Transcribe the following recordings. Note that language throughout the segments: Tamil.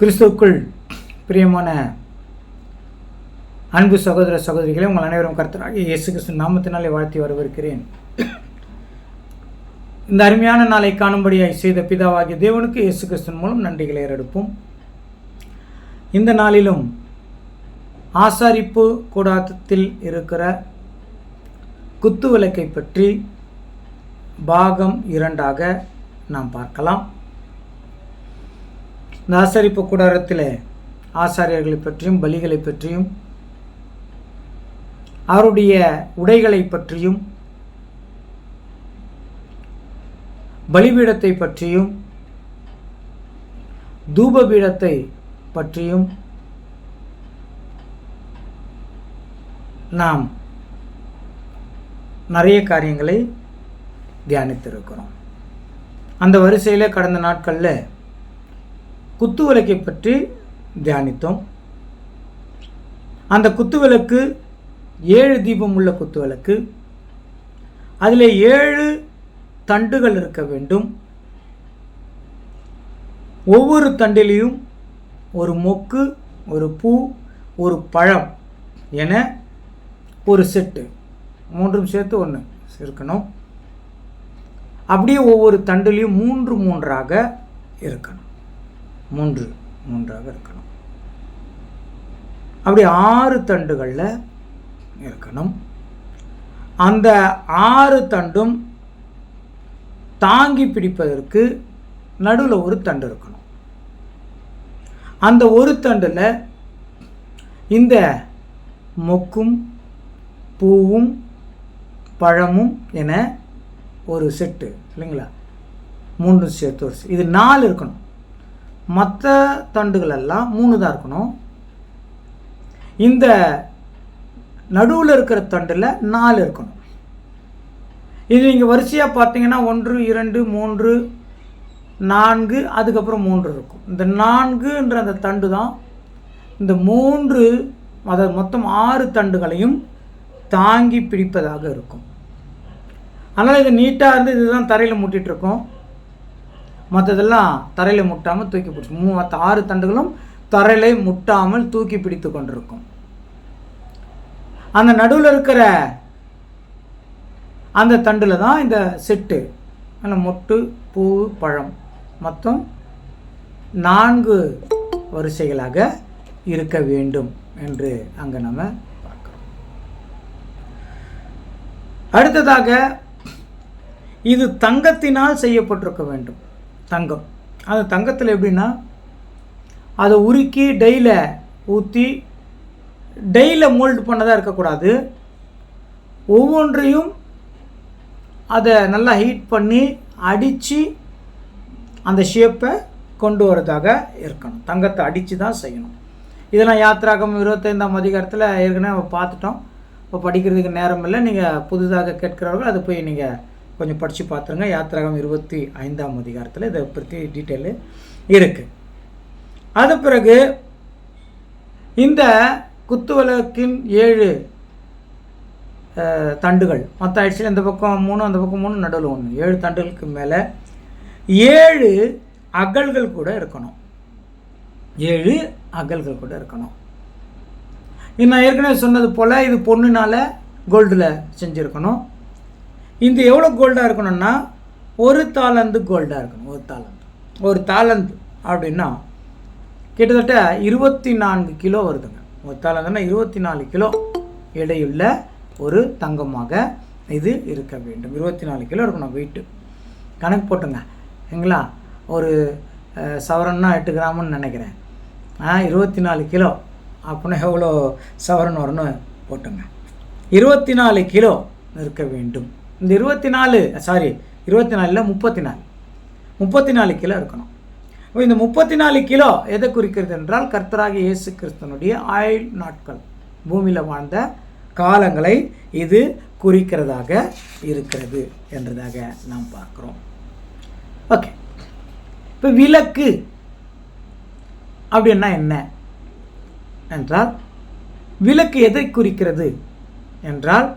கிறிஸ்துவுக்குள் பிரியமான அன்பு சகோதர சகோதரிகளை உங்கள் அனைவரும் கர்த்தராகிய இயேசு கிறிஸ்து நாமத்தினாலே வாழ்த்தி வரவேற்கிறேன். இந்த அருமையான நாளை காணும்படியாய் செய்த பிதாவாகிய தேவனுக்கு இயேசு கிறிஸ்துவின் மூலம் நன்றிகளை ஏறெடுப்போம். இந்த நாளிலும் ஆசாரிப்பு கூடாரத்தில் இருக்கிற குத்துவிளக்கை பற்றி பாகம் 2ஆக நாம் பார்க்கலாம். இந்த ஆசாரிப்பு கூடாரத்தில் ஆசாரியர்களை பற்றியும் பலிகளை பற்றியும் அவருடைய உடைகளை பற்றியும் பலிபீடத்தை பற்றியும் தூபபீடத்தை பற்றியும் நாம் நிறைய காரியங்களை தியானித்திருக்கிறோம். அந்த வரிசையில் கடந்த நாட்களில் குத்துவிளக்கை பற்றி தியானித்தோம். அந்த குத்துவிளக்கு 7 தீபம் உள்ள குத்துவிளக்கு. அதில் 7 தண்டுகள் இருக்க வேண்டும். ஒவ்வொரு தண்டிலையும் ஒரு மொக்கு, ஒரு பூ, ஒரு பழம் என ஒரு செட்டு, 3 சேர்த்து 1 இருக்கணும். அப்படியே ஒவ்வொரு தண்டுலையும் 3 இருக்கணும். 3 இருக்கணும். அப்படி 6 தண்டுகளில் இருக்கணும். அந்த 6 தண்டும் தாங்கி பிடிப்பதற்கு நடுவில் ஒரு தண்டு இருக்கணும். அந்த ஒரு தண்டில் இந்த மொக்கும் பூவும் பழமும் என ஒரு செட்டு இல்லைங்களா, 3 சேர்த்து ஒரு இது 4 இருக்கணும். மற்ற தண்டுகள் எல்லாம் 3 தான் இருக்கணும். இந்த நடுவில் இருக்கிற தண்டில் 4 இருக்கணும். இது நீங்கள் வரிசையாக பார்த்தீங்கன்னா 1 2 3 4 அதுக்கப்புறம் 3 இருக்கும். இந்த 4ன்ற அந்த தண்டு தான் இந்த 3 அதாவது மொத்தம் 6 தண்டுகளையும் தாங்கி பிடிப்பதாக இருக்கும். அதனால் இது நீட்டாக இருந்து இதுதான் தரையில் முட்டிகிட்ருக்கோம். மற்றதெல்லாம் தரையில் முட்டாமல் தூக்கி பிடிச்சி மற்ற 6 தண்டுகளும் தரையில் முட்டாமல் தூக்கி பிடித்து கொண்டிருக்கும். அந்த நடுவில் இருக்கிற அந்த தண்டில் தான் இந்த செட்டு, அந்த மொட்டு, பூ, பழம் மொத்தம் 4 வரிசைகளாக இருக்க வேண்டும் என்று அங்கே நம்ம பார்க்கிறோம். அடுத்ததாக இது தங்கத்தினால் செய்யப்பட்டிருக்க வேண்டும். தங்கம், அது தங்கத்தில் எப்படின்னா அதை உருக்கி டெய்ல ஊற்றி டெய்ல மோல்டு பண்ணதாக இருக்கக்கூடாது. ஒவ்வொன்றையும் அதை நல்லா ஹீட் பண்ணி அடித்து அந்த ஷேப்பை கொண்டு வரதாக இருக்கணும். தங்கத்தை அடித்து தான் செய்யணும். இதெல்லாம் யாத்திராகம் 25ஆம் அதிகாரத்தில் ஏற்கனவே பார்த்துட்டோம். இப்போ படிக்கிறதுக்கு நேரம் இல்லை. நீங்கள் புதுதாக கேட்கிறவர்கள் அதை போய் நீங்கள் கொஞ்சம் படித்து பார்த்துருங்க. யாத்திராகம் 25ஆம் அதிகாரத்தில் இதை பற்றி டீட்டெயிலு இருக்குது. அது பிறகு இந்த குத்துவிளக்கின் 7 தண்டுகள் மொத்தம் ஆயிடுச்சு. இந்த பக்கம் 3 அந்த பக்கம் 3 நடுவில் 1 7 தண்டுகளுக்கு மேலே 7 அகல்கள் கூட இருக்கணும். 7 அகல்கள் கூட இருக்கணும். இது நான் ஏற்கனவே சொன்னது போல் இது பொண்ணுனால் கோல்டில் செஞ்சுருக்கணும். இந்த எவ்வளோ கோல்டாக இருக்கணும்னா 1 தாலந்து கோல்டாக இருக்கணும். 1 தாலந்து அப்படின்னா கிட்டத்தட்ட 24 கிலோ வருதுங்க. 1 தாலந்துன்னா 24 கிலோ எடையுள்ள ஒரு தங்கமாக இது இருக்க வேண்டும். 24 கிலோ இருக்கணும் வெயிட்டு. கணக்கு போட்டுங்க சரிங்களா. ஒரு சவரன்னா 8 கிராம்னு நினைக்கிறேன். 24 கிலோ அப்படின்னா எவ்வளோ சவரன் வரணும் போட்டுங்க. 24 கிலோ இருக்க வேண்டும். இந்த 24 இல்லை 34 கிலோ இருக்கணும். இந்த 34 கிலோ எதை குறிக்கிறது என்றால் கர்த்தராகிய இயேசு கிறிஸ்துவனுடைய ஆயுள் நாட்கள், பூமியில் வாழ்ந்த காலங்களை இது குறிக்கிறதாக இருக்கிறது என்றதாக நாம் பார்க்குறோம். ஓகே, இப்போ விளக்கு அப்படின்னா என்ன என்றால், விளக்கு எதை குறிக்கிறது என்றால்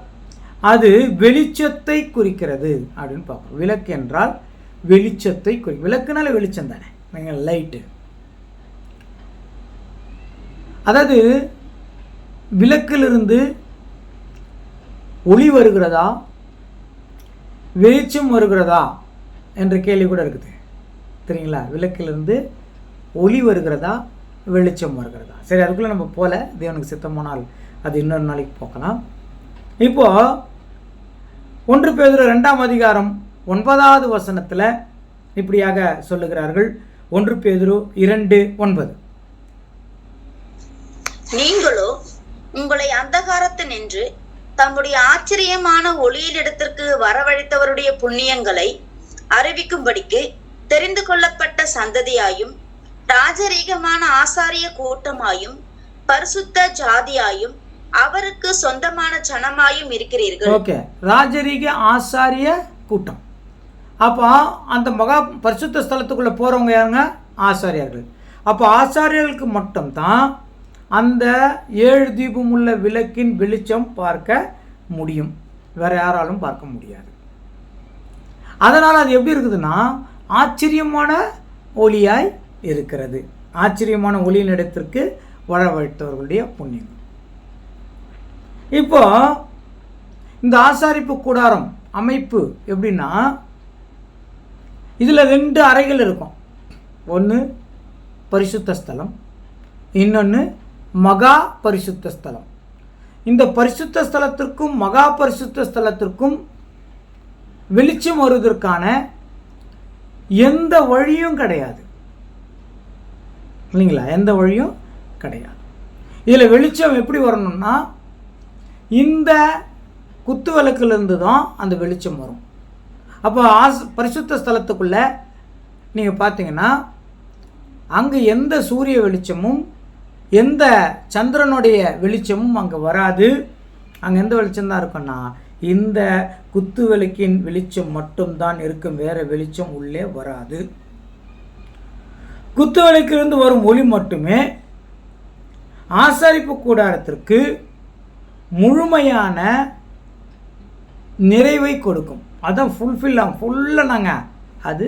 அது வெளிச்சத்தை குறிக்கிறது அப்படின்னு பார்க்குறோம். விளக்கு என்றால் வெளிச்சத்தை குறி, விளக்குனால வெளிச்சம் தானே, நீங்கள் லைட்டு. அதாவது விளக்கிலிருந்து ஒளி வருகிறதா வெளிச்சம் வருகிறதா என்ற கேள்வி கூட இருக்குது. சரிங்களா? விளக்கிலிருந்து ஒளி வருகிறதா வெளிச்சம் வருகிறதா? சரி, அதுக்குள்ளே நம்ம போல தேவனுக்கு சித்தமானால் அது இன்னொரு நாளைக்கு போகலாம். இப்போது 1 பேதுரு 2ஆம் அதிகாரம் 9வது வசனத்தில் இப்படியாக சொல்லுகிறார்கள். 1 பேதுரு 2:9. நீங்களோ உங்களை அந்தகாரத்தினின்று தம்முடைய ஆச்சரியமான ஒளியினிடத்திற்கு வரவழைத்தவருடைய புண்ணியங்களை அறிவிக்கும்படிக்கு தெரிந்து கொள்ளப்பட்ட சந்ததியாயும் ராஜரீகமான ஆசாரிய கூட்டமாயும் பரிசுத்த ஜாதியாயும் அவருக்கு சொந்தமான ஜனமாயும் இருக்கிறீர்கள். ஓகே, ராஜரீக ஆசாரிய கூட்டம். அப்போ அந்த மகா பரிசுத்த ஸ்தலத்துக்குள்ளே போகிறவங்க யாருங்க? ஆசாரியர்கள். அப்போ ஆசாரியர்களுக்கு மட்டும்தான் அந்த 7 தீபம் உள்ள விளக்கின் வெளிச்சம் பார்க்க முடியும், வேறு யாராலும் பார்க்க முடியாது. அதனால் அது எப்படி இருக்குதுன்னா ஆச்சரியமான ஒளியாய் இருக்கிறது. ஆச்சரியமான ஒளியின் இடத்திற்கு வரவழைத்தவர்களுடைய புண்ணியம். இப்போ இந்த ஆசாரிப்பு கூடாரம் அமைப்பு எப்படின்னா, இதில் 2 அறைகள் இருக்கும். ஒன்று பரிசுத்த ஸ்தலம், இன்னொன்று மகா பரிசுத்த ஸ்தலம். இந்த பரிசுத்த ஸ்தலத்திற்கும் மகா பரிசுத்த ஸ்தலத்திற்கும் வெளிச்சம் வருவதற்கான எந்த வழியும் கிடையாது, இல்லைங்களா? எந்த வழியும் கிடையாது. இதில் வெளிச்சம் எப்படி வரணும்னா இந்த குத்து விளக்குலேருந்து தான் அந்த வெளிச்சம் வரும். அப்போ பரிசுத்த ஸ்தலத்துக்குள்ளே நீங்கள் பார்த்தீங்கன்னா அங்கே எந்த சூரிய வெளிச்சமும் எந்த சந்திரனுடைய வெளிச்சமும் அங்கே வராது. அங்கே எந்த வெளிச்சம்தான் இருக்குன்னா இந்த குத்து விளக்கின் வெளிச்சம் மட்டும்தான் இருக்கும், வேறு வெளிச்சம் உள்ளே வராது. குத்து விளக்கிலிருந்து வரும் ஒளி மட்டுமே ஆசாரிப்பு கூடாரத்திற்கு முழுமையான நிறைவை கொடுக்கும். அதான் ஃபுல்லாக நாங்கள் அது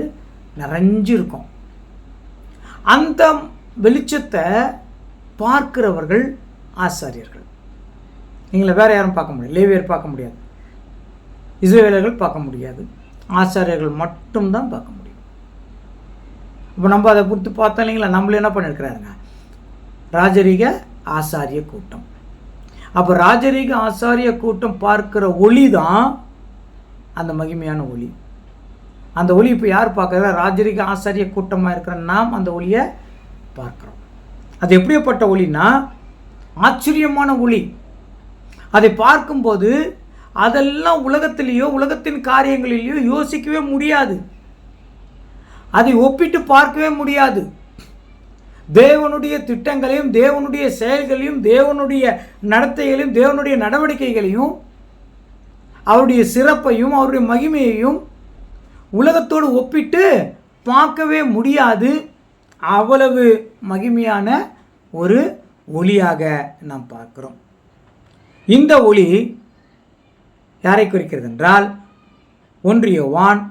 நிறைஞ்சிருக்கோம். அந்த வெளிச்சத்தை பார்க்கிறவர்கள் ஆசாரியர்கள். நீங்களை வேறு யாரும் பார்க்க முடியாது, லேவியர் பார்க்க முடியாது, இஸ்ரவேலர்கள் பார்க்க முடியாது, ஆசாரியர்கள் மட்டும்தான் பார்க்க முடியும். இப்போ நம்ம அதை குறித்து பார்த்தோம் இல்லைங்களா? நம்மள என்ன பண்ணியிருக்கிறாருங்க? ராஜரீக ஆசாரிய கூட்டம். அப்போ ராஜரீக ஆசாரிய கூட்டம் பார்க்கிற ஒளி தான் அந்த மகிமையான ஒளி. அந்த ஒளி இப்போ யார் பார்க்குறா? ராஜரீக ஆசாரிய கூட்டமாக இருக்கிற நாம் அந்த ஒளியை பார்க்குறோம். அது எப்படிப்பட்ட ஒளினா ஆச்சரியமான ஒளி. அதை பார்க்கும்போது அதெல்லாம் உலகத்திலேயோ உலகத்தின் காரியங்களிலேயோ யோசிக்கவே முடியாது, அதை ஒப்பிட்டு பார்க்கவே முடியாது. தேவனுடைய திட்டங்களையும் தேவனுடைய செயல்களையும் தேவனுடைய நடத்தைகளையும் தேவனுடைய நடவடிக்கைகளையும் அவருடைய சிறப்பையும் அவருடைய மகிமையையும் உலகத்தோடு ஒப்பிட்டு பார்க்கவே முடியாது. அவ்வளவு மகிமையான ஒரு ஒளியாக நாம் பார்க்கிறோம். இந்த ஒளி யாரை குறிக்கிறது என்றால் 1 யோவான்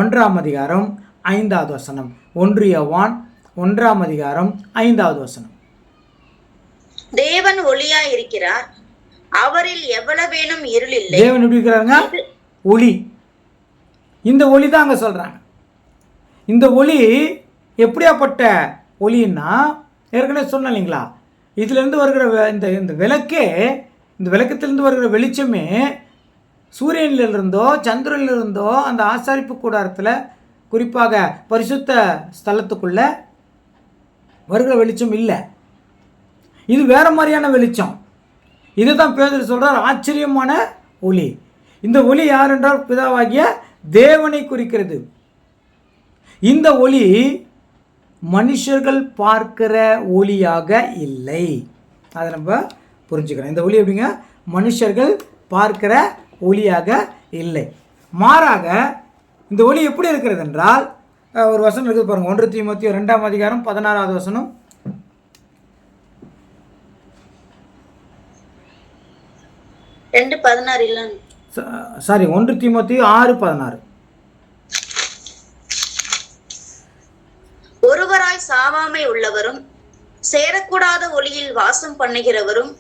1ஆம் அதிகாரம் 5வது வசனம். 1 யோவான் 1ஆம் அதிகாரம் 5வது வசனம். தேவன் ஒளியாய் இருக்கிறார், அவரில் எவ்வளவேனும் இருள் இல்லை. தேவன் எப்படி இருக்கிறாருங்க? ஒளி. இந்த ஒளி தான் அங்கே சொல்கிறாங்க. இந்த ஒளி எப்படியாப்பட்ட ஒளின்னா ஏற்கனவே சொன்னேன் இல்லைங்களா? இதிலேருந்து வருகிற இந்த விளக்கே, இந்த விளக்கத்திலிருந்து வருகிற வெளிச்சமே சூரியனிலிருந்தோ சந்திரனிலிருந்தோ அந்த ஆசாரிப்பு கூடாரத்தில் குறிப்பாக பரிசுத்த ஸ்தலத்துக்குள்ளே வருகிற வெளிச்சம் இல்லை. இது வேறு மாதிரியான வெளிச்சம். இதுதான் பேதுரு சொல்கிறார் ஆச்சரியமான ஒளி. இந்த ஒளி யார் என்றால் பிதாவாகிய தேவனை குறிக்கிறது. இந்த ஒளி மனுஷர்கள் பார்க்கிற ஒளியாக இல்லை. அதை நம்ம புரிஞ்சுக்கிறோம். இந்த ஒளி எப்படிங்க? மனுஷர்கள் பார்க்கிற ஒளியாக இல்லை. மாறாக இந்த ஒளி எப்படி இருக்கிறது என்றால் ஒரு வசனம் இருக்குது பாருங்கள். 1 தீமோத்தேயு 2ஆம் அதிகாரம் 16வது வசனம். 2:16 இல்ல, சாரி 1 தீமோத்தேயு 6:16. ஒருவராய் சாவாமை உள்ளவரும் சேரக்கூடாத ஒளியில் வாசம் பண்ணுகிறவரும்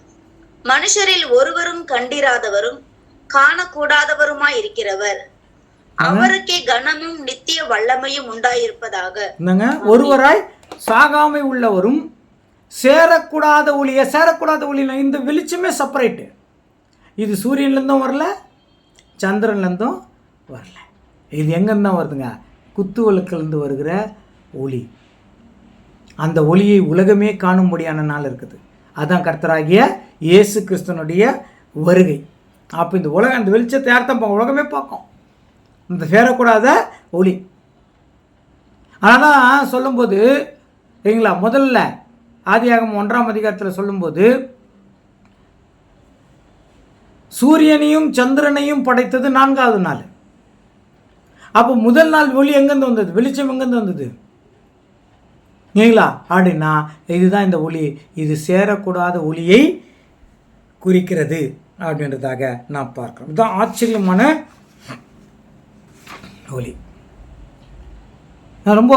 மனுஷரில் ஒருவரும் கண்டிராதவரும் காணக்கூடாதவருமாய் இருக்கிறவர். அவருக்கே கனமும் நித்திய வல்லமையும் உண்டாயிருப்பதாக. ஒருவராய் சாகாமை உள்ளவரும் சேரக்கூடாத ஒளிய சேரக்கூடாத ஒளியில் இந்த வெளிச்சமே செப்பரேட்டு. இது சூரியன்லேருந்தும் வரல, சந்திரன்லேருந்தும் வரல. இது எங்கேருந்து தான் வருதுங்க? குத்துவிளக்கிலிருந்து வருகிற ஒளி. அந்த ஒளியை உலகமே காணும்படியான நாள் இருக்குது. அதுதான் கர்த்தராகிய இயேசு கிறிஸ்துவனுடைய வருகை. அப்போ இந்த உலகம், அந்த வெளிச்சத்தை யார் தான் உலகமே பார்க்கும், இந்த சேரக்கூடாத ஒளி. ஆனால் சொல்லும்போது சரிங்களா, முதல்ல ஆதியாகமம் 1ஆம் அதிகாரத்தில் சொல்லும்போது சூரியனையும் சந்திரனையும் படைத்தது 4வது நாள். அப்போ முதல் நாள் ஒளி எங்கேருந்து வந்தது? வெளிச்சம் எங்கேருந்து வந்தது இல்லைங்களா? அப்படின்னா இதுதான் இந்த ஒளி. இது சேரக்கூடாத ஒளியை குறிக்கிறது அப்படின்றதாக நான் பார்க்குறோம். இதுதான் ஆச்சரியமான ஒளி. நான் ரொம்ப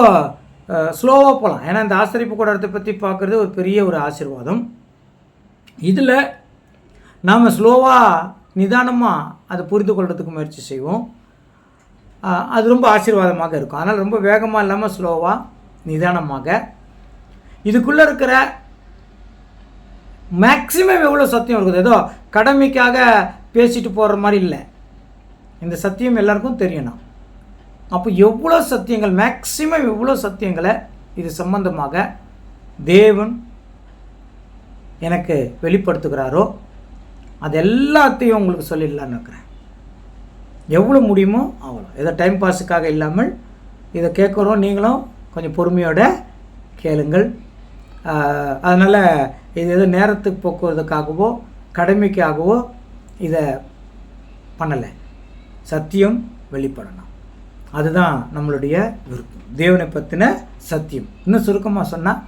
ஸ்லோவாக போகலாம், ஏன்னா இந்த ஆசரிப்பு கூடாரத்தை பற்றி பார்க்குறது ஒரு பெரிய ஒரு ஆசீர்வாதம். இதில் நாம் ஸ்லோவாக நிதானமாக அதை புரிந்து கொள்றதுக்கு முயற்சி செய்வோம். அது ரொம்ப ஆசீர்வாதமாக இருக்கும். அதனால் ரொம்ப வேகமாக இல்லாமல் ஸ்லோவாக நிதானமாக இதுக்குள்ளே இருக்கிற மேக்சிமம் எவ்வளோ சத்தியம் இருக்குது. ஏதோ கடமைக்காக பேசிட்டு போகிற மாதிரி இல்லை. இந்த சத்தியம் எல்லாருக்கும் தெரியணும். அப்போ எவ்வளோ சத்தியங்கள், மேக்சிமம் எவ்வளோ சத்தியங்களை இது சம்பந்தமாக தேவன் எனக்கு வெளிப்படுத்துகிறாரோ அது எல்லாத்தையும் உங்களுக்கு சொல்லிடலான்னு இருக்கிறேன். எவ்வளோ முடியுமோ அவ்வளோ. ஏதோ டைம் பாஸுக்காக இல்லாமல் இதை கேட்குறோம், நீங்களும் கொஞ்சம் பொறுமையோட கேளுங்கள். அதனால் இது எதோ நேரத்துக்கு போக்குவதுக்காகவோ கடமைக்காகவோ இதை பண்ணலை. சத்தியம் வெளிப்படணும், அதுதான் நம்மளுடைய விருப்பம். தேவனை பற்றின சத்தியம். இன்னும் சுருக்கமாக சொன்னால்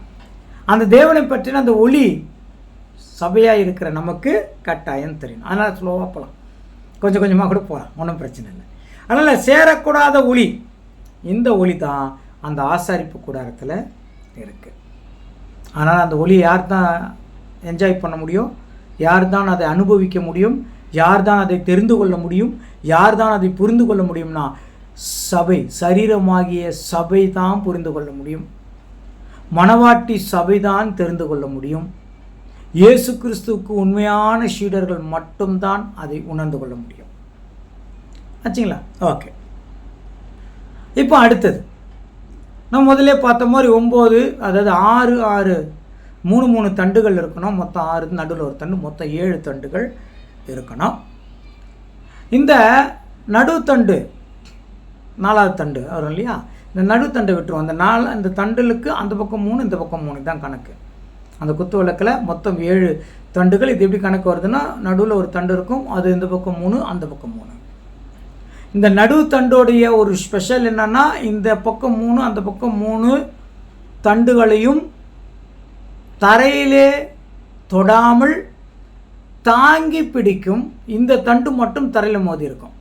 அந்த தேவனை பற்றின அந்த ஒளி சபையாக இருக்கிற நமக்கு கட்டாயம் தெரியும். அதனால் ஸ்லோவாக போகலாம், கொஞ்சம் கொஞ்சமாக கூட போகலாம், ஒன்றும் பிரச்சனை இல்லை. அதனால் சேரக்கூடாத ஒளி, இந்த ஒளி தான் அந்த ஆசாரிப்பு கூடாரத்தில் இருக்குது. ஆனால் அந்த ஒளியை யார் தான் என்ஜாய் பண்ண முடியும்? யார் தான் அதை அனுபவிக்க முடியும்? யார் தான் அதை தெரிந்து கொள்ள முடியும்? யார் தான் அதை புரிந்து கொள்ள முடியும்னா சபை, சரீரமாகிய சபை தான் புரிந்து கொள்ள முடியும். மணவாட்டி சபை தான் தெரிந்து கொள்ள முடியும். இயேசு கிறிஸ்துவுக்கு உண்மையான சீடர்கள் மட்டும்தான் அதை உணர்ந்து கொள்ள முடியும். ஆச்சுங்களா? ஓகே. இப்போ அடுத்தது நம்ம முதல்ல பார்த்த மாதிரி 9, அதாவது 6 6 3 தண்டுகள் இருக்கணும். மொத்தம் 6, நடுவில் ஒரு தண்டு, மொத்தம் 7 தண்டுகள் இருக்கணும். இந்த நடுத்தண்டு 4வது தண்டு வரும் இல்லையா? இந்த நடுத்தண்டை விட்டுருவோம். அந்த தண்டுகளுக்கு அந்த பக்கம் 3, இந்த பக்கம் 3 தான் கணக்கு. அந்த குத்து விளக்கில் மொத்தம் 7 தண்டுகள். இது எப்படி கணக்கு வருதுன்னா, நடுவில் ஒரு தண்டு இருக்கும், அது இந்த பக்கம் 3, அந்த பக்கம் 3. இந்த நடு தண்டோடைய ஒரு ஸ்பெஷல் என்னன்னா, இந்த பக்கம் 3 அந்த பக்கம் 3 தண்டுகளையும் தரையிலே தொடாமல் தாங்கி பிடிக்கும். இந்த தண்டு மட்டும் தரையில் மோதி இருக்கும்.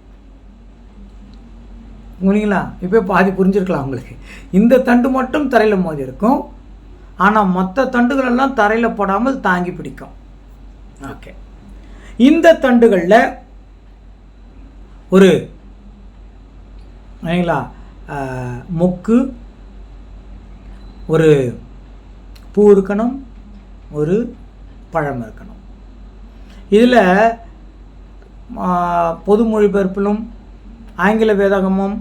புரியுங்களா? இப்போ பாதி புரிஞ்சிருக்கலாம் உங்களுக்கு. இந்த தண்டு மட்டும் தரையில் மோதி இருக்கும், ஆனால் மற்ற தண்டுகளெல்லாம் தரையில் போடாமல் தாங்கி பிடிக்கும். ஓகே. இந்த தண்டுகளில் ஒரு மொக்கு, ஒரு பூ இருக்கணும், ஒரு பழம் இருக்கணும். இதில் பொது மொழிபெயர்ப்பிலும் ஆங்கில வேதாகமும்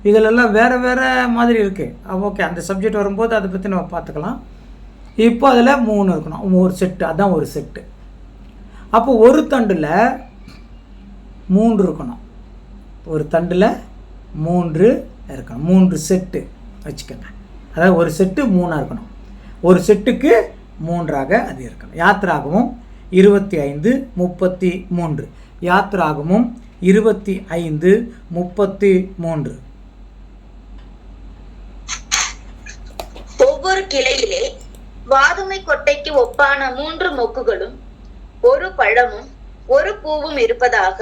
இதிலெல்லாம் வேறு வேறு மாதிரி இருக்குது. ஓகே, அந்த சப்ஜெக்ட் வரும்போது அதை பற்றி நம்ம பார்த்துக்கலாம். இப்போ அதில் 3 இருக்கணும், ஒரு செட்டு, அதுதான் ஒரு செட்டு. அப்போ ஒரு தண்டில் 3 இருக்கணும், ஒரு தண்டில் 3 இருக்கணும். 3 செட்டு வச்சுக்கோங்க. அதாவது ஒரு செட்டு 3 இருக்கணும், ஒரு செட்டுக்கு 3ஆக அது இருக்கணும். யாத்திராகமும் 25:33. யாத்திராகமும் 25:33. ஒவ்வொரு கிளையிலே வாதுமை கொட்டைக்கு ஒப்பான 3 மொக்குகளும் ஒரு பழமும் ஒரு பூவும் இருப்பதாக.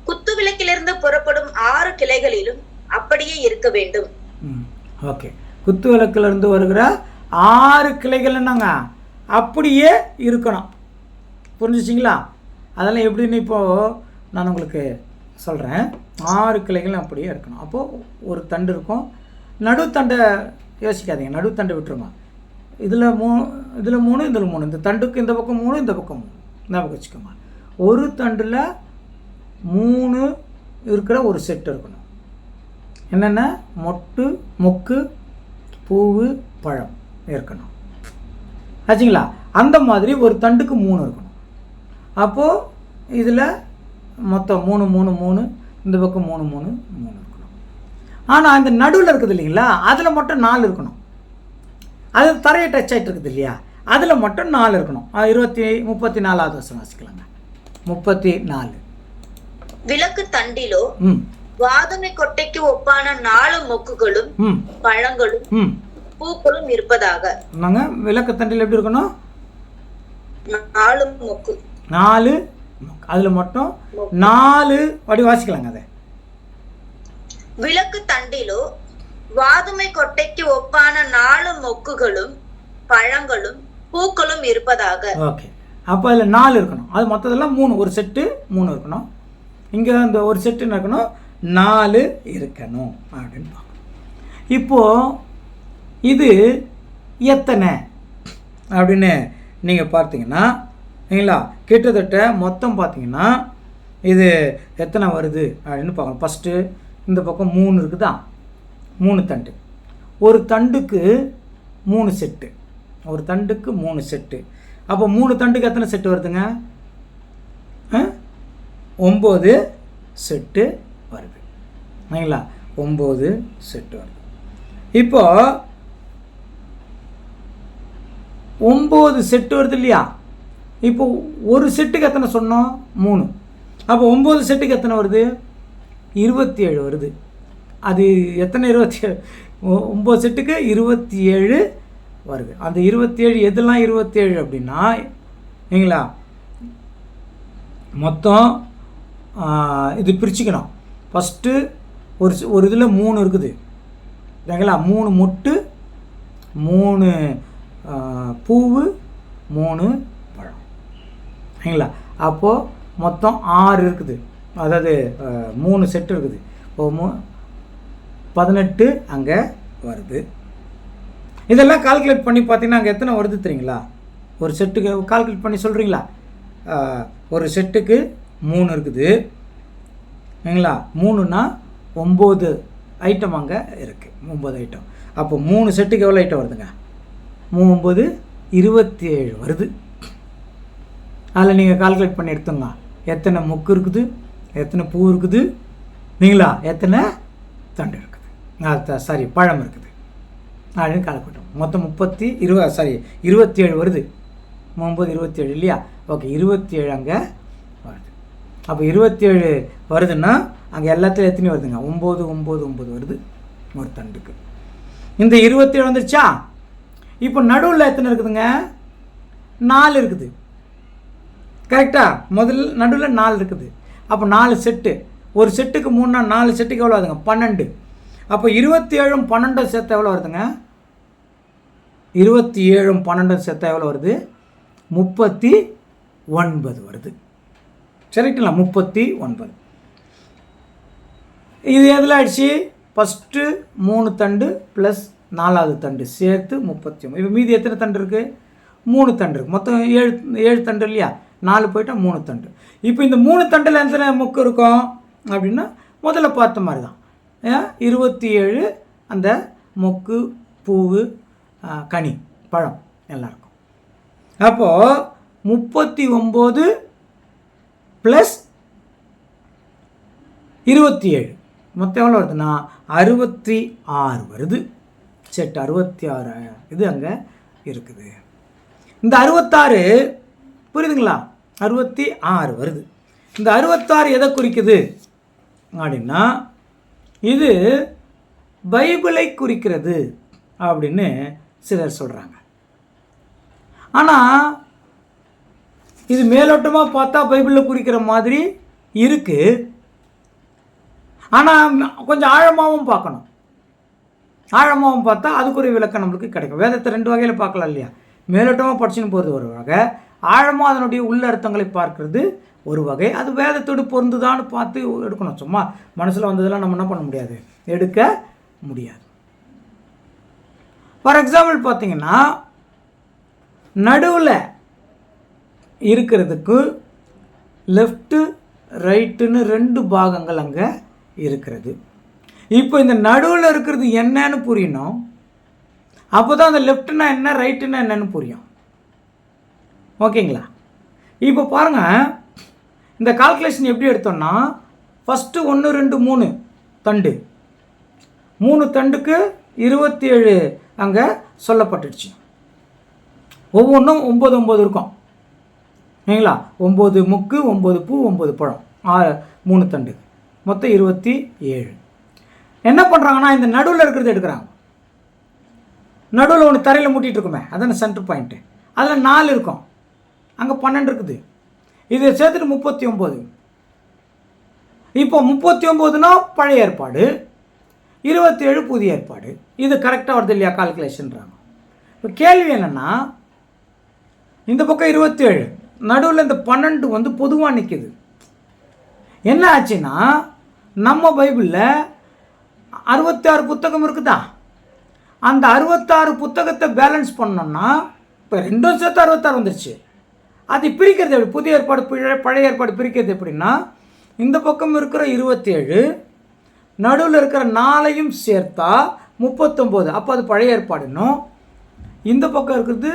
குத்து விளக்கிலிருந்து புறப்படும் 6 கிளைகளிலும் அப்படியே இருக்க வேண்டும். ஓகே. குத்து விளக்கிலிருந்து வருகிற 6 கிளைகள் என்னங்க? அப்படியே இருக்கணும். புரிஞ்சிச்சிங்களா? அதெல்லாம் எப்படின்னு இப்போது நான் உங்களுக்கு சொல்கிறேன். 6 கிளைகளும் அப்படியே இருக்கணும். அப்போது ஒரு தண்டு இருக்கும். நடுத்தண்டை யோசிக்காதீங்க, நடுத்தண்டை விட்டுருங்க. இதில் 3, இதில் 3. இந்த தண்டுக்கு இந்த பக்கம் 3, இந்த பக்கம் 3. ஞாபகம் வச்சுக்கோங்க. ஒரு தண்டில் 3 இருக்கிற ஒரு செட் இருக்கணும். என்னென்ன? மொக்கு, பூவு, பழம் இருக்கணும். ஆச்சுங்களா? அந்த மாதிரி ஒரு தண்டுக்கு 3 இருக்கணும். அப்போது இதில் மொத்தம் 3, இந்த பக்கம் 3 இருக்கணும். ஆனால் இந்த நடுவில் இருக்குது இல்லைங்களா, அதில் மட்டும் 4 இருக்கணும். அது தரையை டச் ஆகிட்டு இருக்குது இல்லையா, அதில் மட்டும் 4 இருக்கணும். 34வது வருஷம் வாசிக்கலாங்க. 34. விளக்கு தண்டிலோ வாதுமை கொட்டைக்கு ஒப்பான 4 மொக்குகளும் பழங்களும் பூக்களும் இருப்பதாக. நாங்கள் விளக்கு தண்டில் எப்படி இருக்கணும்? 4 மொக்கு. 4 அதில் மட்டும் 4 அப்படி வாசிக்கலாங்க. அதை விளக்கு தண்டிலோ வாதுமை கொட்டைக்கு ஒப்பான 4 மொக்குகளும் பழங்களும் பூக்களும் இருப்பதாக. ஓகே, அப்போ அதில் 4 இருக்கணும். அது மொத்ததெல்லாம் 3, ஒரு செட்டு 3 இருக்கணும். இங்கே அந்த ஒரு செட்டுன்னு இருக்கணும், 4 இருக்கணும் அப்படின்னு பார்க்கணும். இப்போது இது எத்தனை அப்படின்னு நீங்கள் பார்த்தீங்கன்னா இல்லைங்களா, கிட்டத்தட்ட மொத்தம் பார்த்தீங்கன்னா இது எத்தனை வருது அப்படின்னு பார்க்கணும். ஃபஸ்ட்டு இந்த பக்கம் 3 இருக்குதா, 3 தண்டு. ஒரு தண்டுக்கு 3 செட்டு, ஒரு தண்டுக்கு 3 செட்டு. அப்போ 3 தண்டுக்கு எத்தனை செட்டு வருதுங்க? 9 செட்டு வருது. இல்லைங்களா? 9 செட்டு வருது. இப்போ 9 செட்டு வருது இல்லையா? இப்போ ஒரு செட்டுக்கு எத்தனை சொன்னோம்? 3. அப்போ 9 செட்டுக்கு எத்தனை வருது? 27 வருது. அது எத்தனை? 27. 9 செட்டுக்கு 27 வருது. அந்த 27 எதெல்லாம் 27 அப்படின்னா இல்லைங்களா, மொத்தம் இது பிரிச்சுக்கணும். ஃபஸ்ட்டு ஒரு இதில் 3 இருக்குது இல்லைங்களா, 3 மொட்டு, 3 பூவு, 3 பழம். சரிங்களா? அப்போது மொத்தம் 6 இருக்குது. அதாவது 3 செட்டு இருக்குது. இப்போ 18 அங்கே வருது. இதெல்லாம் கால்குலேட் பண்ணி பார்த்தீங்கன்னா அங்கே எத்தனை வருது தெரியுங்களா? ஒரு செட்டுக்கு கால்குலேட் பண்ணி சொல்கிறீங்களா? ஒரு செட்டுக்கு 3 இருக்குது. சரிங்களா? 3னா 9 ஐட்டம் அங்கே இருக்குது. 9 ஐட்டம். அப்போ 3 செட்டுக்கு எவ்வளோ ஐட்டம் வருதுங்க? 9 27 வருது. அதில் நீங்கள் கால்குலேட் பண்ணி எடுத்துங்க. எத்தனை மொக்கு இருக்குது, எத்தனை பூ இருக்குது, நீங்களா எத்தனை தண்டு இருக்குது, சாரி பழம் இருக்குது அப்படின்னு கால்குலேட். மொத்தம் 27 வருது. 9 27 இல்லையா? ஓகே, 27 அங்கே வருது. அப்போ 27 வருதுன்னா அங்கே எல்லாத்துலையும் எத்தனை வருதுங்க? 9 வருது ஒரு தண்டுக்கு. இந்த 27 வந்துருச்சா? இப்போ நடுவில் எத்தனை இருக்குதுங்க? 4 இருக்குது. கரெக்டாக? முதல்ல நடுவில் 4 இருக்குது. அப்போ 4 செட்டு. ஒரு செட்டுக்கு 3னா 4 செட்டுக்கு எவ்வளோ வருதுங்க? 12. அப்போ 27 12 சேர்த்தா எவ்வளோ வருதுங்க? 27 12 சேர்த்தா எவ்வளோ வருது? 39 வருது. சரிங்களா? 39. இது எதில் ஆயிடுச்சு? ஃபஸ்ட்டு 3 தண்டு ப்ளஸ் 4வது தண்டு சேர்த்து 39. இப்போ மீதி எத்தனை தண்டு இருக்குது? 3 தண்டு இருக்குது. மொத்தம் 7 தண்டு இல்லையா? 4 போயிட்டால் 3 தண்டு. இப்போ இந்த 3 தண்டில் எத்தனை மொக்கு இருக்கும் அப்படின்னா முதல்ல பார்த்த மாதிரி தான். 27 அந்த மொக்கு, பூவு, கனி, பழம் எல்லாம் இருக்கும். அப்போது 39 ப்ளஸ் 27 மொத்தம் எவ்வளோ வருதுன்னா 66 வருது. செட் 66 இது அங்கே இருக்குது. இந்த 66 புரியுதுங்களா? 66 வருது. இந்த 66 எதை குறிக்குது அப்படின்னா இது பைபிளை குறிக்கிறது அப்படின்னு சிலர் சொல்கிறாங்க. ஆனால் இது மேலோட்டமாக பார்த்தா பைபிளில் குறிக்கிற மாதிரி இருக்குது. ஆனால் கொஞ்சம் ஆழமாகவும் பார்க்கணும். ஆழமாகவும் பார்த்தா அதுக்கு ஒரு விளக்கம் நம்மளுக்கு கிடைக்கும். வேதத்தை 2 வகையில் பார்க்கலாம் இல்லையா? மேலோட்டமாக படிச்சுன்னு போகிறது ஒரு வகை, ஆழமாக அதனுடைய உள்ள அர்த்தங்களை பார்க்கறது ஒரு வகை. அது வேதத்தோடு பொருந்துதான்னு பார்த்து எடுக்கணும். சும்மா மனசில் வந்ததெல்லாம் நம்ம என்ன பண்ண முடியாது, எடுக்க முடியாது. ஃபார் எக்ஸாம்பிள் பார்த்தீங்கன்னா, நடுவில் இருக்கிறதுக்கு லெஃப்ட்டு ரைட்டுன்னு 2 பாகங்கள் அங்கே இருக்கிறது. இப்போ இந்த நடுவில் இருக்கிறது என்னன்னு புரியணும். அப்போ தான் அந்த லெஃப்ட்னா என்ன, ரைட்டுன்னா என்னன்னு புரியும். ஓகேங்களா? இப்போ பாருங்கள், இந்த கால்குலேஷன் எப்படி எடுத்தோம்னா, ஃபஸ்ட்டு 1 2 3 தண்டு, 3 தண்டுக்கு 27 அங்கே சொல்லப்பட்டுடுச்சு. ஒவ்வொன்றும் 9 9 இருக்கும் இல்லைங்களா? 9 முக்கு, 9 பூ, 9 பழம், 3 தண்டு, மொத்தம் 27. என்ன பண்ணுறாங்கன்னா, இந்த நடுவில் இருக்கிறது எடுக்கிறாங்க. நடுவில் ஒன்று தரையில் மூட்டிகிட்டு இருக்குமே, அதான சென்டர் பாயிண்ட்டு, அதில் 4 இருக்கும், அங்கே 12 இருக்குது. இதை சேர்த்துட்டு 39. இப்போ 39னா பழைய ஏற்பாடு, 27 புதிய ஏற்பாடு. இது கரெக்டாக வருது இல்லையா கால்குலேஷன்றாங்க. இப்போ கேள்வி என்னென்னா, இந்த பக்கம் 27, நடுவில் இந்த 12 வந்து பொதுவாக நிற்கிது. என்ன ஆச்சுன்னா, நம்ம பைபிளில் 66 புத்தகம் இருக்குதா, அந்த 66 புத்தகத்தை பேலன்ஸ் பண்ணோம்னா இப்போ 2 சேர்த்து 66 வந்துருச்சு. அது பிரிக்கிறது எப்படி, புதிய ஏற்பாடு பழைய ஏற்பாடு பிரிக்கிறது எப்படின்னா, இந்த பக்கம் இருக்கிற 27 நடுவில் இருக்கிற 4ஐயும் சேர்த்தா 39, அப்போ அது பழைய ஏற்பாடுன்னும், இந்த பக்கம் இருக்கிறது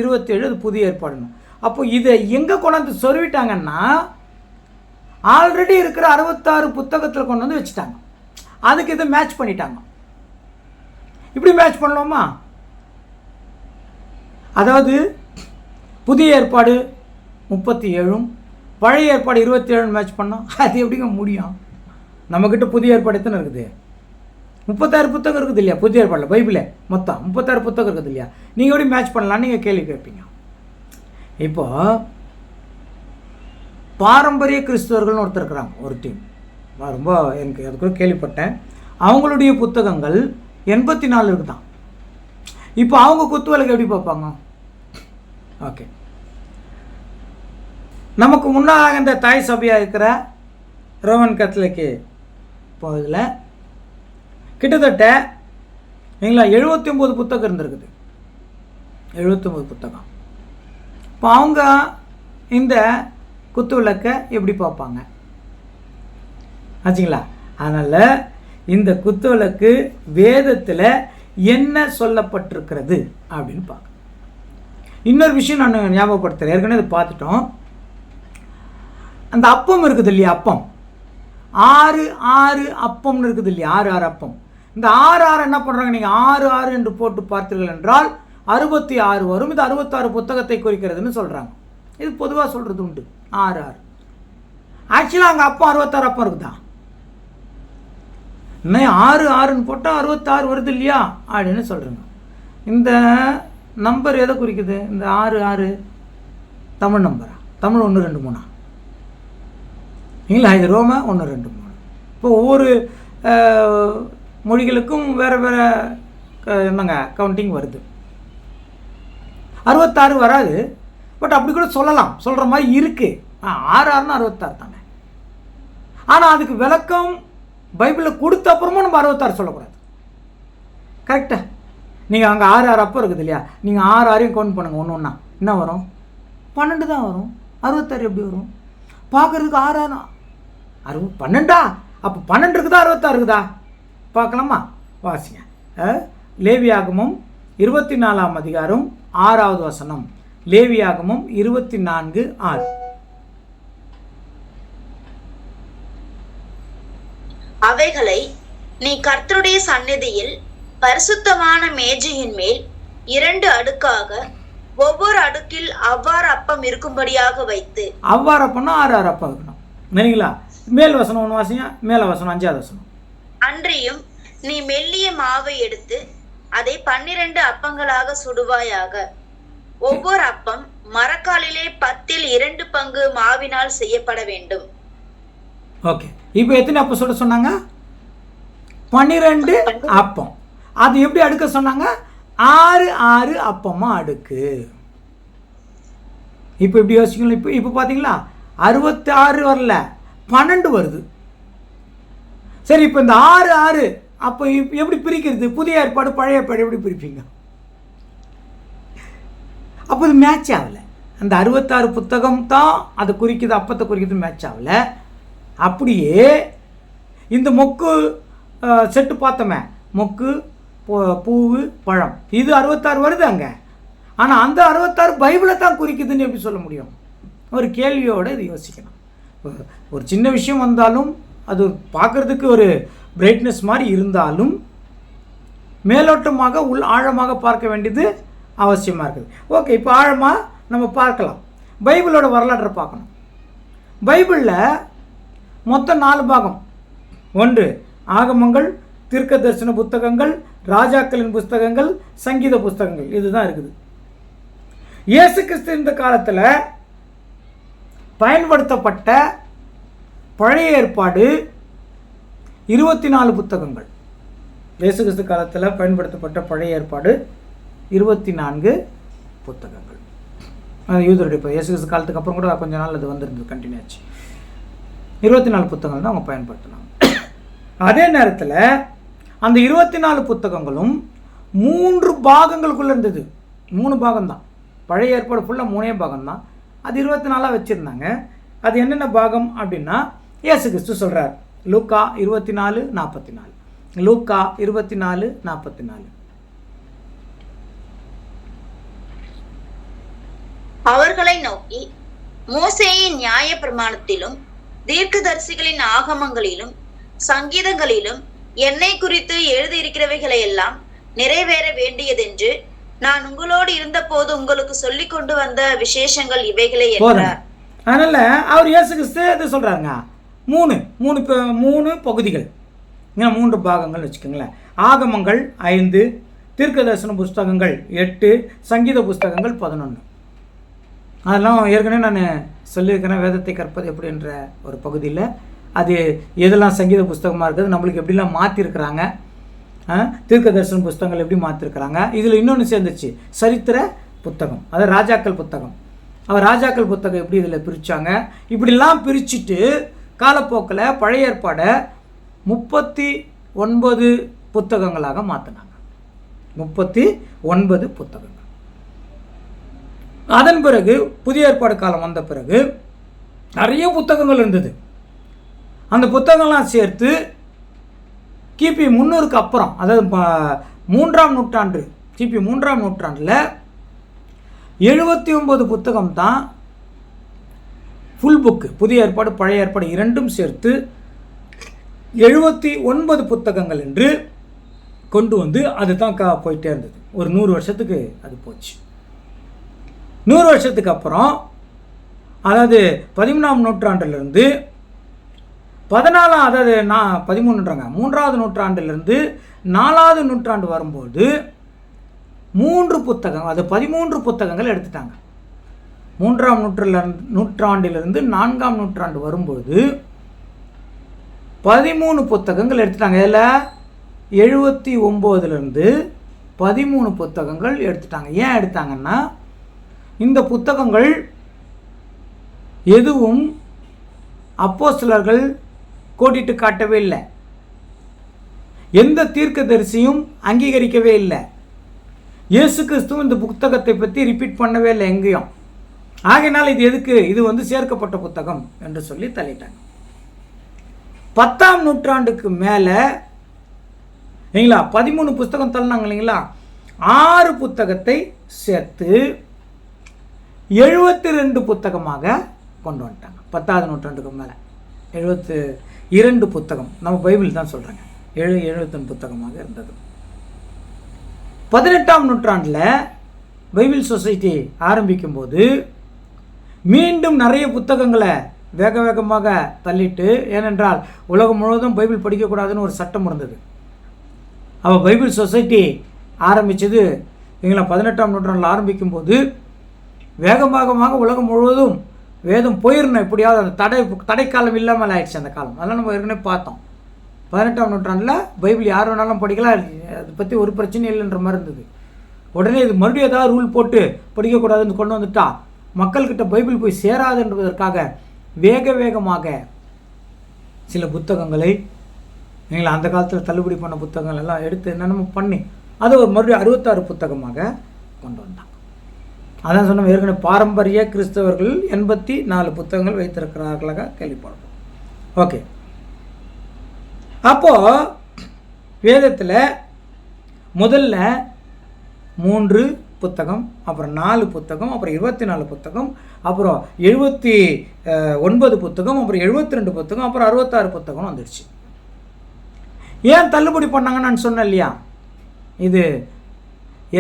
27 அது புதிய ஏற்பாடுன்னும். அப்போ இதை எங்கே கொண்டாந்து சொருவிட்டாங்கன்னா, ஆல்ரெடி இருக்கிற 66 புத்தகத்தில் கொண்டு வந்து வச்சுட்டாங்க. அதுக்கு இதை மேட்ச் பண்ணிட்டாங்க. இப்படி மேட்ச் பண்ணலாமா? அதாவது புதிய ஏற்பாடு 37, பழைய ஏற்பாடு 27 மேட்ச் பண்ணோம். அது எப்படிங்க முடியும்? நம்மக்கிட்ட புதிய ஏற்பாடு எத்தனை இருக்குது? 36 புத்தகம் இருக்குது இல்லையா புதிய ஏற்பாடில், பைபிளில் மொத்தம் 36 புத்தகம் இருக்குது இல்லையா? நீங்கள் எப்படி மேட்ச் பண்ணலான்னு நீங்கள் கேள்வி கேட்பீங்க. இப்போ பாரம்பரிய கிறிஸ்தவர்கள்னு ஒருத்தர் இருக்கிறாங்க, ஒரு டீம், ரொம்ப எனக்கு அதுக்குள்ள கேள்விப்பட்டேன். அவங்களுடைய புத்தகங்கள் 84 இருக்குதான். இப்போ அவங்க குத்துவிளக்கு எப்படி பார்ப்பாங்க? ஓகே, நமக்கு முன்னாக இந்த தாய் சபையாக இருக்கிற ரோமன் கத்தோலிக்கு போதில் கிட்டத்தட்ட இல்லைங்களா 79 புத்தகம் இருந்திருக்குது. 79 புத்தகம். இப்போ அவங்க இந்த குத்து விளக்கை எப்படி பார்ப்பாங்க ஆச்சுங்களா? அதனால் இந்த குத்து விளக்கு வேதத்தில் என்ன சொல்லப்பட்டிருக்கிறது அப்படின்னு பார்க்க. இன்னொரு விஷயம் நான் ஞாபகப்படுத்துகிறேன், ஏற்கனவே இதை பார்த்துட்டோம். அந்த அப்பம் இருக்குது இல்லையா, அப்பம் 6 6 அப்பம்னு இருக்குது இல்லையா, 6 6 அப்பம். இந்த 6 6 என்ன பண்ணுறாங்க, நீங்கள் 6 6 என்று போட்டு பார்த்தீர்கள் என்றால் 66 வரும். இது 66 புத்தகத்தை குறிக்கிறதுன்னு சொல்கிறாங்க. இது பொதுவாக சொல்கிறது உண்டு 6 6. ஆக்சுவலாக அங்கே அப்பம் 66 அப்பம் இருக்குதா? இன்னும் 6 6ன்னு போட்டால் 66 வருது இல்லையா அப்படின்னு சொல்கிறேங்க. இந்த நம்பர் எதை குறிக்குது? இந்த 6 6 தமிழ் நம்பரா? தமிழ் 1 2 3 இல்லைங்களா? இது ரோம 1 2 3. இப்போ ஒவ்வொரு மொழிகளுக்கும் வேறு வேறு என்னங்க கவுண்டிங் வருது. 66 வராது, பட் அப்படி கூட சொல்லலாம், சொல்கிற மாதிரி இருக்குது. 6 6ன்னா 66 தானே. ஆனால் அதுக்கு விளக்கம் பைபிளில் கொடுத்த அப்புறமா நம்ம 66 சொல்லக்கூடாது. கரெக்டாக நீங்கள் அங்கே 6 6 அப்போ இருக்குது இல்லையா, நீங்கள் 6 6ஐயும் கவுண்ட் பண்ணுங்கள், ஒன்று ஒன்றா என்ன வரும்? 12 தான் வரும். 66 எப்படி வரும்? பார்க்குறதுக்கு 6 6 12 அப்போ 12 இருக்குதா 66 இருக்குதா பார்க்கலாமா? வாசிங்க. லேவியாகமம் 24ஆம் அதிகாரம் 6வது வசனம். லேவியாகமம் 24:6. அவைகளை நீ கர்த்தருடைய சந்நிதியில் பரிசுத்தமான மேஜையின் மேல் 2 அடுக்காக ஒவ்வொரு அடுக்கில் அவ்வாறு அப்பம் இருக்கும்படியாக வைத்து. அவ்வாறு அப்பம்னா 6 6 அப்பம் இருக்கணும் சரிங்களா? மேல் வசனம் ஒன்று வாசிங்க, மேல வசனம் 5வது வசனம். அன்றியும் நீ மெல்லிய மாவை எடுத்து அதை 12 அப்பங்களாக சுடுவாயாக. ஒவ்வொரு அப்பம் மரக்காலிலே 10ல் 2 பங்கு மாவினால் செய்யப்பட வேண்டும். ஓகே, இப்போ எத்தனை அப்பம் சுட சொன்னாங்க? 12 அப்பம். அது எப்படி அடுக்க சொன்னாங்க? 6 6 அப்பமாக அடுக்கு. இப்போ இப்படி யோசிக்கணும். இப்போ பார்த்தீங்களா 66 வரல, 12 வருது. சரி, இப்போ இந்த 6 6 அப்போ எப்படி பிரிக்கிறது? புதிய ஏற்பாடு பழைய ஏற்பாடு எப்படி பிரிப்பீங்க? அப்போ இது மேட்ச் ஆகலை. அந்த 66 புத்தகம் தான் அதை குறிக்குது, அப்பத்தை குறிக்குது, மேட்ச் ஆகலை. அப்படியே இந்த மொக்கு செட்டு பார்த்தோமே, மொக்கு பூவு பழம், இது 66 வருது அங்கே. ஆனால் அந்த 66 பைபிளை தான் குறிக்குதுன்னு எப்படி சொல்ல முடியும்? ஒரு கேள்வியோடு இது யோசிக்கணும். ஒரு சின்ன விஷயம் வந்தாலும் அது பார்க்குறதுக்கு ஒரு பிரைட்னஸ் மாதிரி இருந்தாலும் மேலோட்டமாக ஆழமாக பார்க்க வேண்டியது அவசியமாக இருக்குது. ஓகே, இப்போ ஆழமாக நம்ம பார்க்கலாம். பைபிளோட வரலாற்றை பார்க்கணும். பைபிளில் மொத்தம் 4 பாகம். 1 ஆகமங்கள், தீர்க்க தரிசன புத்தகங்கள், ராஜாக்களின் புஸ்தகங்கள், சங்கீத புஸ்தகங்கள், இதுதான் இருக்குது. இயேசு கிறிஸ்து இந்த காலத்தில் பயன்படுத்தப்பட்ட பழைய ஏற்பாடு 24 புத்தகங்கள். இயேசு கிறிஸ்து காலத்தில் பயன்படுத்தப்பட்ட பழைய ஏற்பாடு 24 புத்தகங்கள். யூதருடைய இப்போ இயேசு கிறிஸ்து காலத்துக்கு அப்புறம் கூட கொஞ்ச நாள் அது வந்துருந்தது, கண்டினியூ ஆச்சு. 24 புத்தகங்கள் தான் அவங்க பயன்படுத்தினாங்க. அதே நேரத்தில் அந்த 24 புத்தகங்களும் 3 பாகங்களுக்குள்ளே இருந்தது. 3 பாகம்தான். பழைய ஏற்பாடு ஃபுல்லாக 3 பாகம்தான். அது 24 வச்சுருந்தாங்க. அது என்னென்ன பாகம் அப்படின்னா இயேசு கிறிஸ்து சொல்கிறார். லூக்கா 24:44. லூக்கா 24:44. அவர்களை நோக்கி, மோசேயின் நியாய பிரமாணத்திலும் தீர்க்கதரிசிகளின் ஆகமங்களிலும் சங்கீதங்களிலும் என்னை குறித்து எழுதியிருக்கிறவைகளை எல்லாம் நிறைவேற வேண்டியதென்று நான் உங்களோடு இருந்த போது உங்களுக்கு சொல்லிக் கொண்டு வந்த விசேஷங்கள் இவைகளே என்றார். அதனால அவர் இயேசு கிறிஸ்து இது சொல்றாங்க. மூணு பகுதிகள், 3 பாகங்கள் வச்சுக்கோங்களேன். ஆகமங்கள் 5, தீர்க்க தரிசன புஸ்தகங்கள் 8, சங்கீத புஸ்தகங்கள் 11. அதெல்லாம் ஏற்கனவே நான் சொல்லியிருக்கிறேன். வேதத்தை கற்பது எப்படின்ற ஒரு பகுதியில் அது எதெல்லாம் சங்கீத புஸ்தகமாக இருக்குது, நம்மளுக்கு எப்படிலாம் மாற்றிருக்கிறாங்க, தீர்க்க தரிசன புஸ்தகங்கள் எப்படி மாற்றிருக்கிறாங்க. இதில் இன்னொன்று சேர்ந்துச்சு, சரித்திர புத்தகம், அது ராஜாக்கள் புத்தகம். அவர் ராஜாக்கள் புத்தகம் எப்படி இதில் பிரித்தாங்க. இப்படிலாம் பிரிச்சுட்டு காலப்போக்கில் பழைய ஏற்பாடை 39 புத்தகங்களாக மாற்றினாங்க. 39 புத்தகங்கள். அதன் பிறகு புதிய ஏற்பாடு காலம் வந்த பிறகு நிறைய புத்தகங்கள் இருந்தது. அந்த புத்தகங்கள்லாம் சேர்த்து கிபி 300க்கு அப்புறம், அதாவது 3ஆம் நூற்றாண்டு, கிபி 3ஆம் நூற்றாண்டில் 79 புத்தகம் தான் ஃபுல் புக்கு. புதிய ஏற்பாடு பழைய ஏற்பாடு இரண்டும் சேர்த்து 79 புத்தகங்கள் என்று கொண்டு வந்து அது தான் போயிட்டே இருந்தது. ஒரு 100 வருஷத்துக்கு அது போச்சு. 100 வருஷத்துக்கு அப்புறம், அதாவது 13ஆம் நூற்றாண்டிலிருந்து 3ஆவது நூற்றாண்டிலிருந்து 4ஆவது நூற்றாண்டு வரும்போது 3 புத்தகம், அது 13 புத்தகங்கள் எடுத்துட்டாங்க. 3ஆம் நூற்றாண்டிலிருந்து 4ஆம் நூற்றாண்டு வரும்போது 13 புத்தகங்கள் எடுத்துட்டாங்க. இதில் 79லிருந்து 13 புத்தகங்கள் எடுத்துட்டாங்க. ஏன் எடுத்தாங்கன்னா, இந்த புத்தகங்கள் எதுவும் அப்போஸ்தலர்கள் கோடிட்டு காட்டவே இல்லை, எந்த தீர்க்கதரிசியும் அங்கீகரிக்கவே இல்லை, இயேசு கிறிஸ்துவும் இந்த புத்தகத்தை பற்றி ரிப்பீட் பண்ணவே இல்லை எங்கேயும். ஆகையினால் இது எதுக்கு, இது சேர்க்கப்பட்ட புத்தகம் என்று சொல்லி தள்ளிட்டாங்க. 10ஆம் நூற்றாண்டுக்கு மேலே இல்லைங்களா 13 புத்தகம் தள்ளினாங்க இல்லைங்களா, 6 புத்தகத்தை சேர்த்து 72 புத்தகமாக கொண்டு வந்துட்டாங்க. 10ஆவது நூற்றாண்டுக்கு மேலே 72 புத்தகம், நம்ம பைபிள் தான் சொல்கிறாங்க, 71 புத்தகமாக இருந்தது. 18ஆம் நூற்றாண்டில் பைபிள் சொசைட்டி ஆரம்பிக்கும் போது மீண்டும் நிறைய புத்தகங்களை வேக வேகமாக தள்ளிட்டு, ஏனென்றால் உலகம் முழுவதும் பைபிள் படிக்கக்கூடாதுன்னு ஒரு சட்டம் இருந்தது. அவள் பைபிள் சொசைட்டி ஆரம்பித்தது எங்களை 18ஆம் நூற்றாண்டில் ஆரம்பிக்கும் போது வேகமாக உலகம் முழுவதும் வேதம் போயிடணும், எப்படியாவது அந்த தடைக்காலம் இல்லாமல் ஆயிடுச்சு அந்த காலம். அதெல்லாம் நம்ம ஏற்கனவே பார்த்தோம். 18ஆம் நூற்றாண்டில் பைபிள் யார் வேணாலும் படிக்கலாம், அதை பற்றி ஒரு பிரச்சனையும் இல்லைன்ற மாதிரி இருந்தது. உடனே இது மறுபடியும் ஏதாவது ரூல் போட்டு படிக்கக்கூடாதுன்னு கொண்டு வந்துட்டா மக்கள்கிட்ட பைபிள் போய் சேராதுன்றதற்காக வேகமாக சில புத்தகங்களை எங்களை அந்த காலத்தில் தள்ளுபடி பண்ண புத்தகங்கள் எல்லாம் எடுத்து என்னென்னமோ பண்ணி அதை ஒரு மறுபடியும் 66 புத்தகமாக கொண்டு வந்தாங்க. அதான் சொன்ன ஏற்கனவே பாரம்பரிய கிறிஸ்தவர்கள் 84 புத்தகங்கள் வைத்திருக்கிறார்களாக கேள்விப்படுறோம். ஓகே, அப்போது வேதத்தில் முதல்ல 3 புத்தகம், அப்புறம் 4 புத்தகம், அப்புறம் 24 புத்தகம், அப்புறம் 79 புத்தகம், அப்புறம் 72 புத்தகம், அப்புறம் 66 புத்தகம் வந்துடுச்சு. ஏன் தள்ளுபடி பண்ணாங்கன்னு நான் சொன்னேன் இல்லையா? இது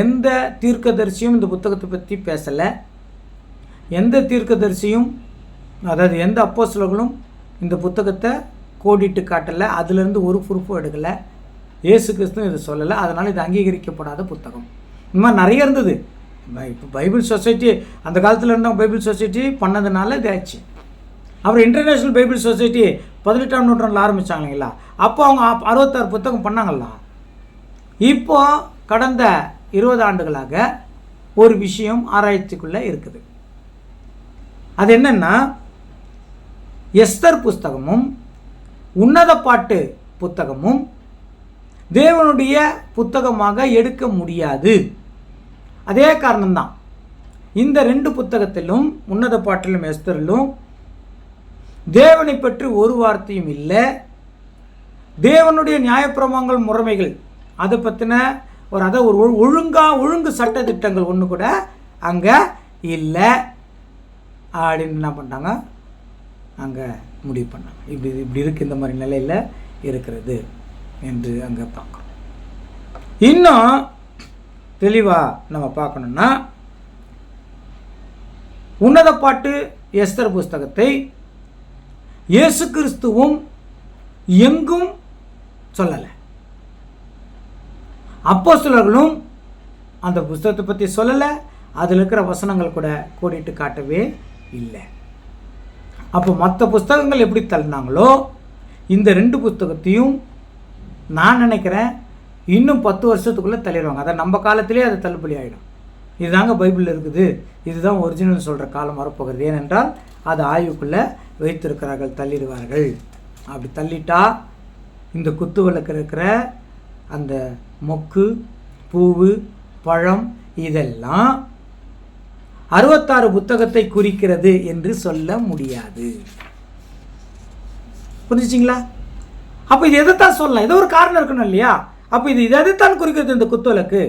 எந்த தீர்க்கதரிசியும் இந்த புத்தகத்தை பற்றி பேசலை. எந்த தீர்க்கதரிசியும், அதாவது எந்த அப்போஸ்தலர்களும் இந்த புத்தகத்தை கோடிட்டு காட்டலை. அதுலேருந்து ஒரு ப்ரூஃபும் எடுக்கலை. இயேசு கிறிஸ்துவும் இதை சொல்லலை. அதனால் இது அங்கீகரிக்கப்படாத புத்தகம். இந்த மாதிரி நிறைய இருந்தது. இப்போ பைபிள் சொசைட்டி அந்த காலத்தில் இருந்தவங்க பைபிள் சொசைட்டி பண்ணதுனால இது ஆச்சு. அப்புறம் இன்டர்நேஷ்னல் பைபிள் சொசைட்டி 18ஆம் நூற்றாண்டில் ஆரம்பித்தாங்க இல்லைங்களா? அப்போ அவங்க 66 புத்தகம் பண்ணாங்களா? இப்போ கடந்த 20 ஆண்டுகளாக ஒரு விஷயம் ஆராய்ச்சிக்குள்ளே இருக்குது. அது என்னென்னா, எஸ்தர் புஸ்தகமும் உன்னத பாட்டு புத்தகமும் தேவனுடைய புத்தகமாக எடுக்க முடியாது. அதே காரணம்தான். இந்த 2 புத்தகத்திலும், உன்னத பாட்டிலும் எஸ்தரிலும் தேவனை பற்றி ஒரு வார்த்தையும் இல்லை. தேவனுடைய நியாயப்பிரமாணங்கள், முறைமைகள், அதை பற்றின ஒரு ஒழுங்கு சட்ட திட்டங்கள் ஒன்று கூட அங்கே இல்லை அப்படின்னு என்ன பண்ணிட்டாங்க, அங்கே முடிவு பண்ணாங்க. இப்படி இருக்குது, இந்த மாதிரி நிலையில் இருக்கிறது என்று அங்கே பார்க்குறோம். இன்னும் தெளிவாக நம்ம பார்க்கணுன்னா, உன்னத பாட்டு எஸ்தர் புஸ்தகத்தை இயேசு கிறிஸ்துவும் எங்கும் சொல்லலை. அப்போஸ்தலர்களும் அந்த புஸ்தகத்தை பற்றி சொல்லலை. அதில் இருக்கிற வசனங்கள் கூட கோடிட்டு காட்டவே இல்லை. அப்போ மற்ற புஸ்தகங்கள் எப்படி தள்ளினாங்களோ இந்த 2 புத்தகத்தையும் நான் நினைக்கிறேன் இன்னும் 10 வருஷத்துக்குள்ளே தள்ளிடுவாங்க. அதை நம்ம காலத்திலே அது தள்ளுபடி ஆகிடும். இதுதாங்க பைபிளில் இருக்குது, இதுதான் ஒரிஜினல் சொல்கிற காலம் வரப்போகிறது. ஏனென்றால் அது ஆய்வுக்குள்ளே வைத்திருக்கிறார்கள், தள்ளிடுவார்கள். அப்படி தள்ளிட்டா இந்த குத்து விளக்கு இருக்கிற அந்த மொக்கு, பூவு, பழம் இதெல்லாம் 66 புத்தகத்தை குறிக்கிறது என்று சொல்ல முடியாது. புரிஞ்சுச்சிங்களா? அப்போ இது எதைத்தான் சொல்லலாம்? ஏதோ ஒரு காரணம் இருக்கணும் இல்லையா? அப்போ இது எதைத்தான் குறிக்கிறது இந்த குத்துவிளக்கு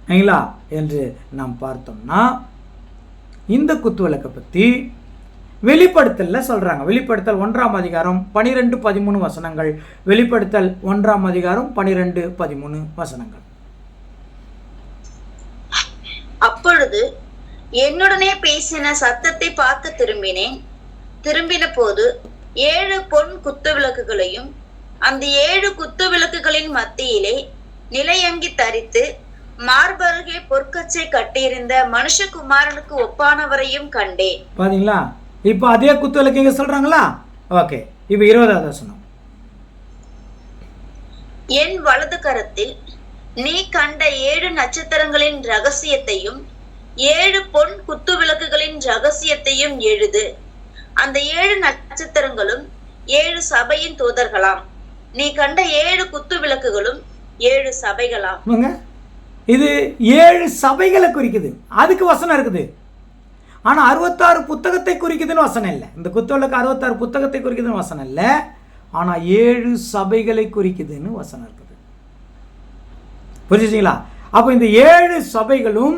இல்லைங்களா என்று நாம் பார்த்தோம்னா, இந்த குத்துவிளக்கை பற்றி வெளிப்படுத்தலில் சொல்கிறாங்க. வெளிப்படுத்தல் 1ஆம் அதிகாரம் 12-13 வசனங்கள். வெளிப்படுத்தல் 1ஆம் அதிகாரம் 12-13 வசனங்கள். அப்பொழுது என்னுடனே பேசின சத்தத்தை பார்க்க திரும்பினேன். திரும்பின போது 7 பொன் குத்து விளக்குகளையும் அந்த 7 குத்து விளக்குகளின் மத்தியிலே நிலையங்கி தரித்து மார்பருகே பொற்கச்சை கட்டியிருந்த மனுஷகுமாரனுக்கு ஒப்பானவரையும் கண்டேன். பாத்தீங்களா? இப்போ அதே குத்து விளக்கு இங்க சொல்றாங்களா? ஓகே, இப்போ 20வது வசனம். என் வலது கரத்தில் நீ கண்ட 7 நட்சத்திரங்களின் ரகசியத்தையும் 7 பொன் குத்து விளக்குகளின் ரகசியத்தையும் எழுது. அந்த 7 நட்சத்திரங்களும் 7 சபையின் தூதர்களாம். நீ கண்ட 7 குத்து விளக்குகளும் 7 சபைகளாம். இது 7 சபைகளை குறிக்குது. அதுக்கு வசனம் இருக்குது. ஆனா 66 புத்தகத்தை குறிக்குதுன்னு வசனம் இல்லை. இந்த குத்து விளக்கு 66 புத்தகத்தை குறிக்குதுன்னு வசனம் இல்லை. ஆனா 7 சபைகளை குறிக்குதுன்னு வசனம் இருக்குது. புரிஞ்சுங்களா? அப்போ இந்த 7 சபைகளும்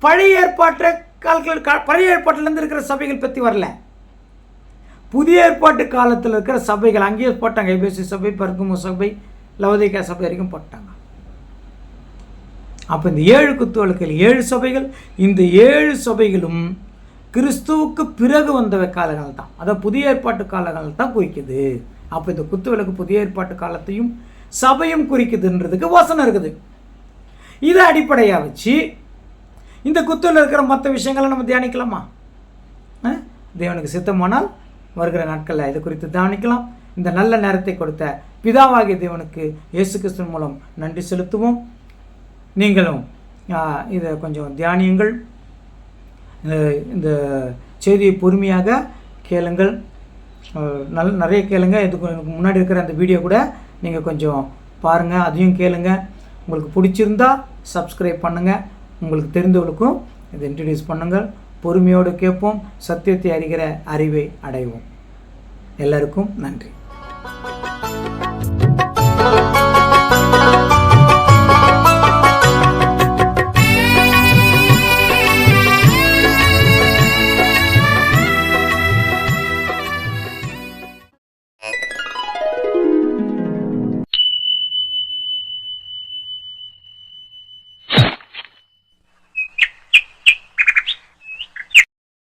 பழைய ஏற்பாட்டிலிருந்து இருக்கிற சபைகள் பற்றி வரல. புதிய ஏற்பாட்டு காலத்தில் இருக்கிற சபைகள் அங்கேயே போட்டாங்க. எபேசு சபை, பெர்கமு சபை, லவோதிக்கா சபை வரைக்கும் போட்டாங்க. அப்போ இந்த 7 குத்துவிளக்குகள் 7 சபைகள். இந்த 7 சபைகளும் கிறிஸ்துவுக்கு பிறகு வந்த காலங்கள் தான், அதாவது புதிய ஏற்பாட்டு காலங்கள் தான் குறிக்குது. அப்போ இந்த குத்துவிளக்கு புதிய ஏற்பாட்டு காலத்தையும் சபையும் குறிக்குதுன்றதுக்கு வசனம் இருக்குது. இதை அடிப்படையாக வச்சு இந்த குத்துல இருக்கிற மற்ற விஷயங்களை நம்ம தியானிக்கலாமா? தேவனுக்கு சித்தமானால் வருகிற நாட்களில் இது குறித்து தியானிக்கலாம். இந்த நல்ல நேரத்தை கொடுத்த பிதாவாகிய தேவனுக்கு இயேசு கிறிஸ்துவின் மூலம் நன்றி செலுத்துவோம். நீங்களும் இதை கொஞ்சம் தியானியுங்கள். இந்த செய்தியை பொறுமையாக கேளுங்கள். நிறைய கேளுங்க. இதுக்கு முன்னாடி இருக்கிற அந்த வீடியோ கூட நீங்கள் கொஞ்சம் பாருங்கள், அதையும் கேளுங்க. உங்களுக்கு பிடிச்சிருந்தா சப்ஸ்கிரைப் பண்ணுங்கள். உங்களுக்கு தெரிந்தவர்களுக்கும் இதை இன்ட்ரடியூஸ் பண்ணுங்கள். பொறுமையோடு கேட்போம், சத்தியத்தை அறிகிற அறிவை அடைவோம். எல்லாருக்கும் நன்றி.